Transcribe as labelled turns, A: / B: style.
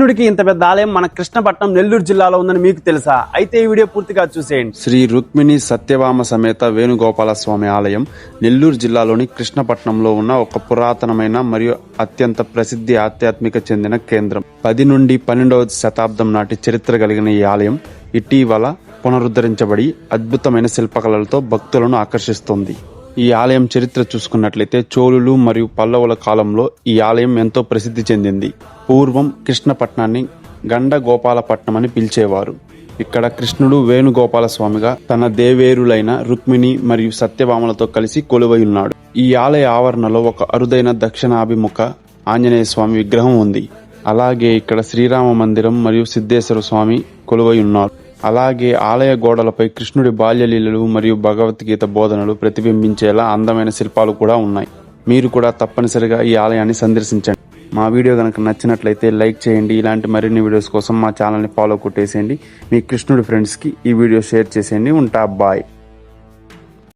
A: కృష్ణుడికి ఇంత పెద్ద ఆలయం మన కృష్ణపట్నం నెల్లూరు జిల్లాలో ఉందని మీకు తెలుసా? అయితే ఈ వీడియో పూర్తిగా చూసేయండి.
B: శ్రీ రుక్మిణి సత్యభామ సమేత వేణుగోపాల స్వామి ఆలయం నెల్లూరు జిల్లాలోని కృష్ణపట్నంలో ఉన్న ఒక పురాతనమైన మరియు అత్యంత ప్రసిద్ధి ఆధ్యాత్మిక చెందిన కేంద్రం. 10 నుండి 12వ శతాబ్దం నాటి చరిత్ర కలిగిన ఈ ఆలయం ఇటీవల పునరుద్ధరించబడి అద్భుతమైన శిల్పకళలతో భక్తులను ఆకర్షిస్తోంది. ఈ ఆలయం చరిత్ర చూసుకున్నట్లయితే చోళులు మరియు పల్లవుల కాలంలో ఈ ఆలయం ఎంతో ప్రసిద్ధి చెందింది. పూర్వం కృష్ణపట్నాన్ని గండగోపాలపట్నం అని పిలిచేవారు. ఇక్కడ కృష్ణుడు వేణుగోపాల స్వామిగా తన దేవేరులైన రుక్మిణి మరియు సత్యభామలతో కలిసి కొలువై ఉన్నాడు. ఈ ఆలయ ఆవరణలో ఒక అరుదైన దక్షిణాభిముఖ ఆంజనేయ స్వామి విగ్రహం ఉంది. అలాగే ఇక్కడ శ్రీరామ మందిరం మరియు సిద్ధేశ్వర స్వామి కొలువై ఉన్నారు. అలాగే ఆలయ గోడలపై కృష్ణుడి బాల్యలీలలు మరియు భగవద్గీత బోధనలు ప్రతిబింబించేలా అందమైన శిల్పాలు కూడా ఉన్నాయి. మీరు కూడా తప్పనిసరిగా ఈ ఆలయాన్ని సందర్శించండి. మా వీడియో కనుక నచ్చినట్లయితే లైక్ చేయండి. ఇలాంటి మరిన్ని వీడియోస్ కోసం మా ఛానల్ని ఫాలో కొట్టేసేయండి. మీ కృష్ణుడి ఫ్రెండ్స్కి ఈ వీడియో షేర్ చేసేయండి. ఉంటా, బాయ్.